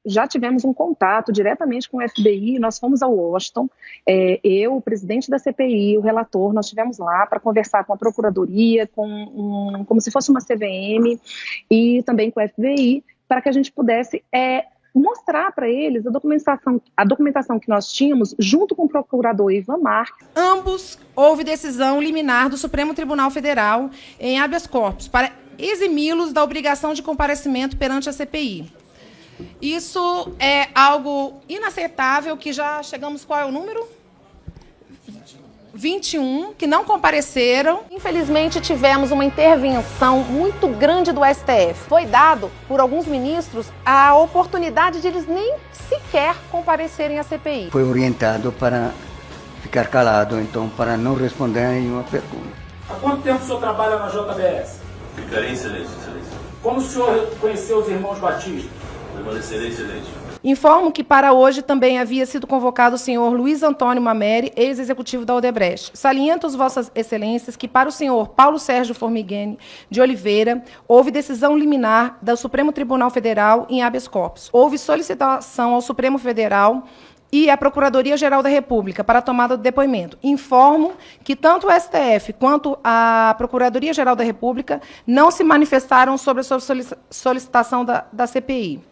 já tivemos um contato diretamente com o FBI, nós fomos ao Washington, eu, o presidente da CPI, o relator, nós estivemos lá para conversar com a Procuradoria, como se fosse uma CVM, e também com o FBI, para que a gente pudesse mostrar para eles a documentação que nós tínhamos, junto com o procurador Ivan Marques. Ambos houve decisão liminar do Supremo Tribunal Federal em habeas corpus para eximi-los da obrigação de comparecimento perante a CPI. Isso é algo inaceitável, que já chegamos, qual é o número? 21, que não compareceram. Infelizmente, tivemos uma intervenção muito grande do STF. Foi dado, por alguns ministros, a oportunidade de eles nem sequer comparecerem à CPI. Foi orientado para ficar calado, então, para não responder a nenhuma pergunta. Há quanto tempo o senhor trabalha na JBS? Ficarei em silêncio, excelência. Como o senhor conheceu os irmãos Batista? Permanecerei em silêncio. Informo que para hoje também havia sido convocado o senhor Luiz Antônio Mameri, ex-executivo da Odebrecht. Saliento às vossas excelências que para o senhor Paulo Sérgio Formigoni de Oliveira houve decisão liminar do Supremo Tribunal Federal em habeas corpus. Houve solicitação ao Supremo Federal e à Procuradoria-Geral da República para a tomada do depoimento. Informo que tanto o STF quanto a Procuradoria-Geral da República não se manifestaram sobre a sua solicitação da CPI.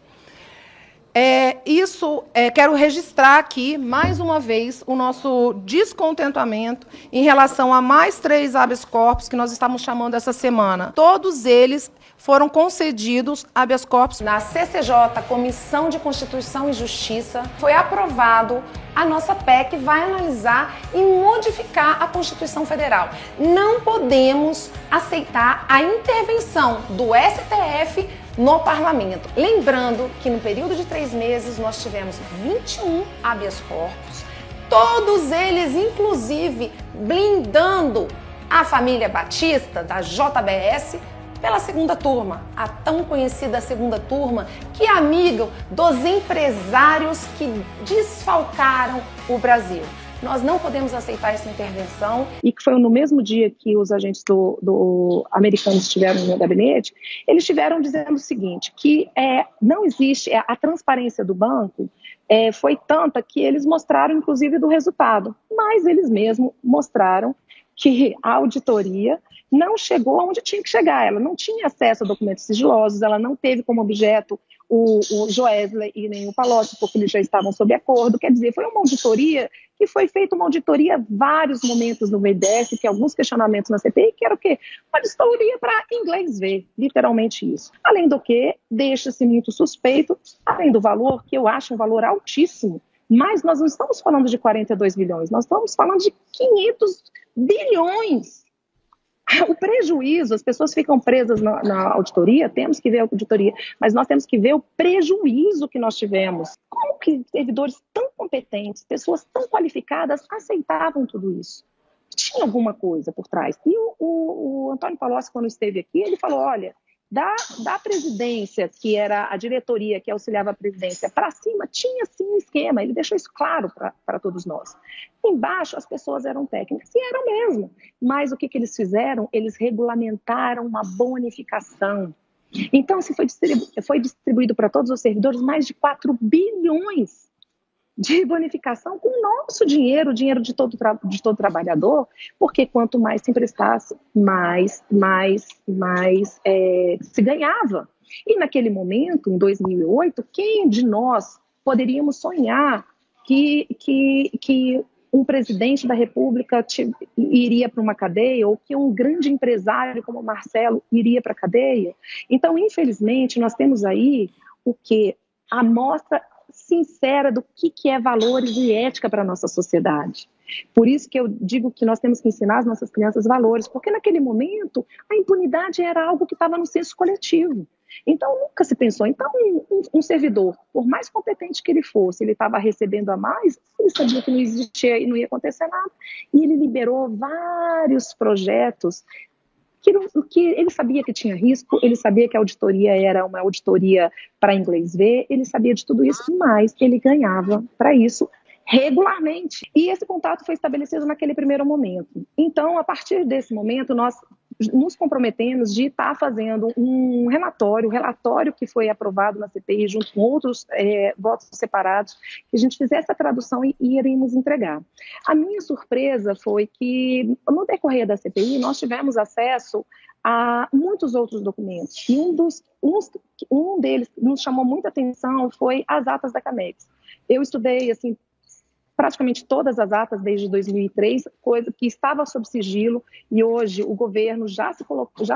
Quero registrar aqui, mais uma vez, o nosso descontentamento em relação a mais 3 habeas corpus que nós estamos chamando essa semana. Todos eles foram concedidos habeas corpus na CCJ, Comissão de Constituição e Justiça. Foi aprovado a nossa PEC, que vai analisar e modificar a Constituição Federal. Não podemos aceitar a intervenção do STF no parlamento. Lembrando que no período de 3 meses nós tivemos 21 habeas corpus, todos eles inclusive blindando a família Batista da JBS pela segunda turma, a tão conhecida segunda turma, que é amiga dos empresários que desfalcaram o Brasil. Nós não podemos aceitar essa intervenção. E que foi no mesmo dia que os agentes americanos estiveram no gabinete, eles estiveram dizendo o seguinte, que não existe, a transparência do banco foi tanta que eles mostraram, inclusive, do resultado, mas eles mesmos mostraram que a auditoria não chegou aonde tinha que chegar, ela não tinha acesso a documentos sigilosos, ela não teve como objeto o Joesley e nem o Palocci, porque eles já estavam sob acordo, quer dizer, foi uma auditoria que foi feita uma auditoria vários momentos no BNDES, que alguns questionamentos na CPI, que era o quê? Uma auditoria para inglês ver, literalmente isso. Além do que, deixa-se muito suspeito, além do valor, que eu acho um valor altíssimo, mas nós não estamos falando de 42 bilhões, nós estamos falando de 500 bilhões. O prejuízo, as pessoas ficam presas na auditoria, temos que ver a auditoria, mas nós temos que ver o prejuízo que nós tivemos. Como que servidores tão competentes, pessoas tão qualificadas aceitavam tudo isso? Tinha alguma coisa por trás. E o Antônio Palocci, quando esteve aqui, ele falou, olha, da presidência, que era a diretoria que auxiliava a presidência, para cima tinha sim um esquema, ele deixou isso claro para todos nós. Embaixo as pessoas eram técnicas, e eram mesmo, mas o que eles fizeram? Eles regulamentaram uma bonificação. Então, se foi distribuído para todos os servidores mais de 4 bilhões de bonificação com o nosso dinheiro, o dinheiro de todo trabalhador, porque quanto mais se emprestasse, mais se ganhava. E naquele momento, em 2008, quem de nós poderíamos sonhar que um presidente da República iria para uma cadeia, ou que um grande empresário como Marcelo iria para a cadeia? Então, infelizmente, nós temos aí o que? A amostra sincera do que é valores e ética para a nossa sociedade. Por isso que eu digo que nós temos que ensinar as nossas crianças valores, porque naquele momento a impunidade era algo que estava no senso coletivo. Então nunca se pensou. Então um servidor, por mais competente que ele fosse, ele estava recebendo a mais, ele sabia que não existia e não ia acontecer nada. E ele liberou vários projetos que ele sabia que tinha risco, ele sabia que a auditoria era uma auditoria para inglês ver, ele sabia de tudo isso, mas ele ganhava para isso regularmente. E esse contato foi estabelecido naquele primeiro momento. Então, a partir desse momento, nós nos comprometemos de estar fazendo um relatório que foi aprovado na CPI, junto com outros votos separados, que a gente fizesse a tradução e iríamos entregar. A minha surpresa foi que, no decorrer da CPI, nós tivemos acesso a muitos outros documentos. E um deles que nos chamou muita atenção foi as atas da CAMEX. Eu estudei, assim, praticamente todas as atas desde 2003, coisa que estava sob sigilo, e hoje o governo já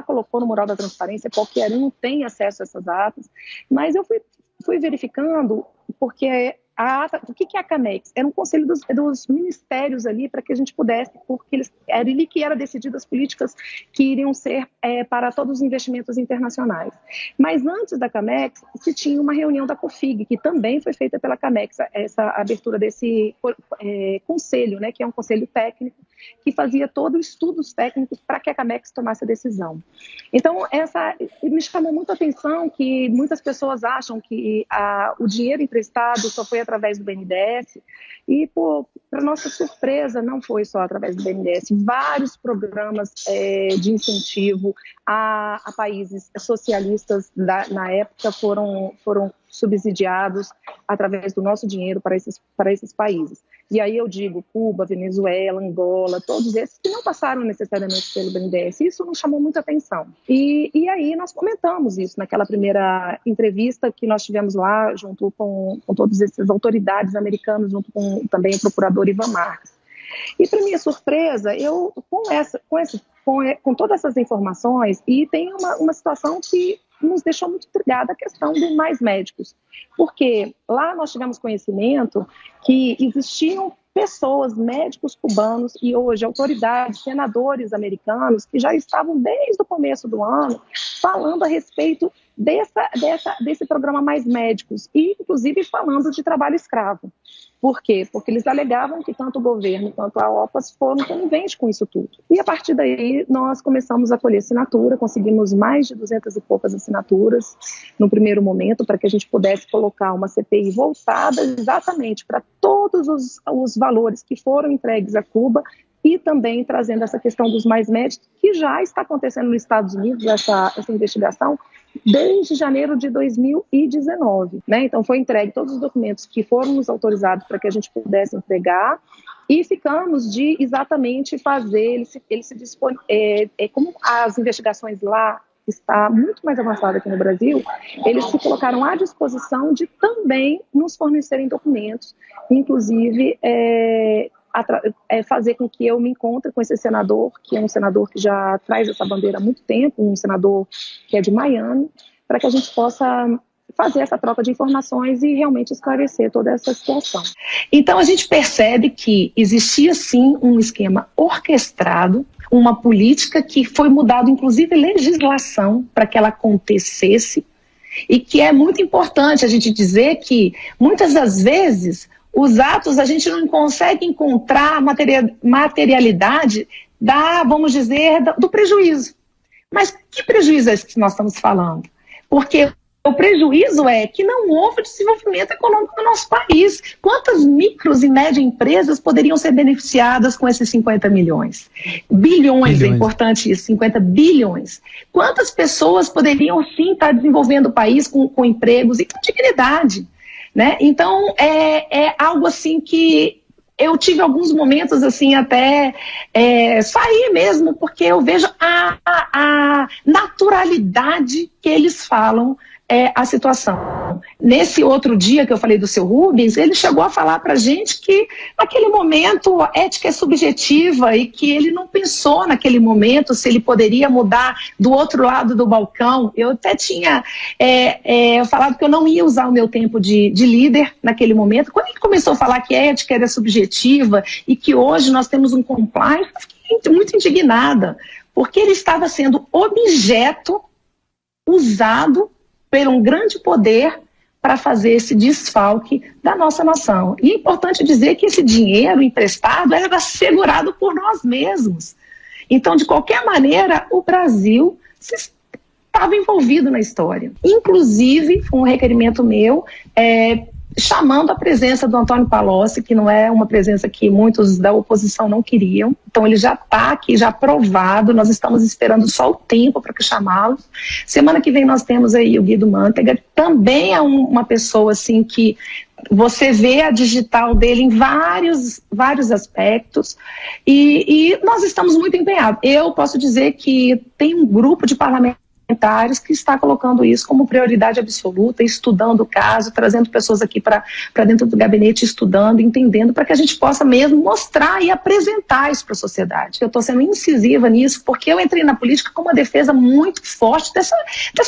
colocou no mural da transparência, qualquer um tem acesso a essas atas, mas eu fui verificando, porque o que é a CAMEX? Era um conselho dos ministérios ali, para que a gente pudesse, porque era ali que eram decididas as políticas que iriam ser para todos os investimentos internacionais. Mas antes da CAMEX, se tinha uma reunião da COFIG, que também foi feita pela CAMEX, essa abertura desse conselho, né, que é um conselho técnico, que fazia todos os estudos técnicos para que a CAMEX tomasse a decisão. Então, me chamou muito a atenção que muitas pessoas acham que o dinheiro emprestado só foi através do BNDES, e, para nossa surpresa, não foi só através do BNDES. Vários programas de incentivo a países socialistas na época foram subsidiados através do nosso dinheiro para esses países. E aí eu digo Cuba, Venezuela, Angola, todos esses que não passaram necessariamente pelo BNDES. Isso nos chamou muita atenção. E aí nós comentamos isso naquela primeira entrevista que nós tivemos lá, junto com todas essas autoridades americanas, junto com também o procurador Ivan Marques. E, para minha surpresa, eu, com todas essas informações, e tem uma situação que nos deixou muito intrigada, a questão dos mais médicos. Porque lá nós tivemos conhecimento que existiam pessoas, médicos cubanos, e hoje autoridades, senadores americanos, que já estavam desde o começo do ano falando a respeito desse programa Mais Médicos, e inclusive falando de trabalho escravo. Por quê? Porque eles alegavam que tanto o governo quanto a OPAS foram coniventes com isso tudo. E a partir daí nós começamos a colher assinatura, conseguimos mais de 200 e poucas assinaturas no primeiro momento, para que a gente pudesse colocar uma CPI voltada exatamente para todos os valores que foram entregues a Cuba, e também trazendo essa questão dos mais médicos, que já está acontecendo nos Estados Unidos, essa investigação, desde janeiro de 2019, né? Então foi entregue todos os documentos que foram nos autorizados para que a gente pudesse entregar, e ficamos de exatamente fazer, ele se dispõe, como as investigações lá está muito mais avançada aqui no Brasil, eles se colocaram à disposição de também nos fornecerem documentos, inclusive fazer com que eu me encontre com esse senador, que é um senador que já traz essa bandeira há muito tempo, um senador que é de Miami, para que a gente possa fazer essa troca de informações e realmente esclarecer toda essa situação. Então a gente percebe que existia sim um esquema orquestrado, uma política que foi mudada, inclusive legislação, para que ela acontecesse, e que é muito importante a gente dizer que muitas das vezes os atos a gente não consegue encontrar materialidade vamos dizer, do prejuízo. Mas que prejuízo é esse que nós estamos falando? Porque o prejuízo é que não houve desenvolvimento econômico no nosso país. Quantas micros e médias empresas poderiam ser beneficiadas com esses 50 milhões? Bilhões, é importante isso, 50 bilhões. Quantas pessoas poderiam sim estar desenvolvendo o país com empregos e com dignidade? Né? Então, é algo assim que eu tive alguns momentos assim até sair mesmo, porque eu vejo a naturalidade que eles falam a situação. Nesse outro dia que eu falei do seu Rubens, ele chegou a falar para a gente que naquele momento a ética é subjetiva e que ele não pensou naquele momento se ele poderia mudar do outro lado do balcão. Eu até tinha falado que eu não ia usar o meu tempo de líder naquele momento. Quando ele começou a falar que a ética era subjetiva e que hoje nós temos um compliance, eu fiquei muito indignada, porque ele estava sendo objeto usado por um grande poder para fazer esse desfalque da nossa nação. E é importante dizer que esse dinheiro emprestado era assegurado por nós mesmos. Então, de qualquer maneira, o Brasil estava envolvido na história. Inclusive, um requerimento meu chamando a presença do Antônio Palocci, que não é uma presença que muitos da oposição não queriam. Então ele já está aqui, já aprovado, nós estamos esperando só o tempo para chamá-lo. Semana que vem nós temos aí o Guido Mantega, também é uma pessoa assim que você vê a digital dele em vários aspectos, e nós estamos muito empenhados. Eu posso dizer que tem um grupo de parlamentares que está colocando isso como prioridade absoluta, estudando o caso, trazendo pessoas aqui para dentro do gabinete, estudando, entendendo, para que a gente possa mesmo mostrar e apresentar isso para a sociedade. Eu estou sendo incisiva nisso, porque eu entrei na política com uma defesa muito forte dessa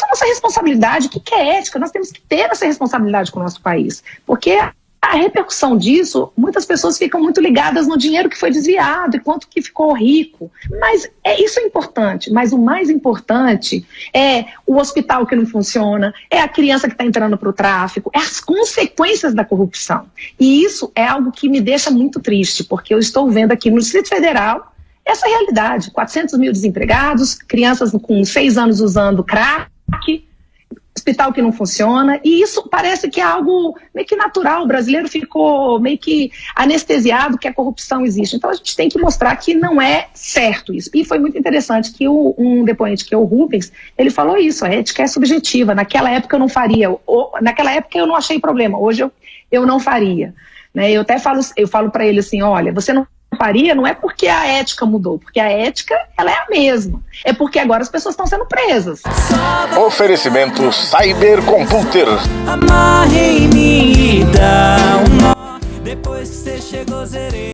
nossa responsabilidade. O que é ética? Nós temos que ter essa responsabilidade com o nosso país, porque a repercussão disso, muitas pessoas ficam muito ligadas no dinheiro que foi desviado e quanto que ficou rico. Mas isso é importante, mas o mais importante é o hospital que não funciona, é a criança que está entrando para o tráfico, é as consequências da corrupção. E isso é algo que me deixa muito triste, porque eu estou vendo aqui no Distrito Federal essa realidade. 400 mil desempregados, crianças com 6 anos usando crack, hospital que não funciona, e isso parece que é algo meio que natural. O brasileiro ficou meio que anestesiado que a corrupção existe. Então a gente tem que mostrar que não é certo isso. E foi muito interessante que um depoente, que é o Rubens, ele falou isso: a ética é subjetiva. Naquela época eu não faria, naquela época eu não achei problema, hoje eu não faria. Né? Eu até falo para ele assim: olha, você não faria, não é porque a ética mudou, porque a ética ela é a mesma, é porque agora as pessoas estão sendo presas. Oferecimento Cybercomputer. Amarre em mim e dá um nó. Depois que você chegou, zerei.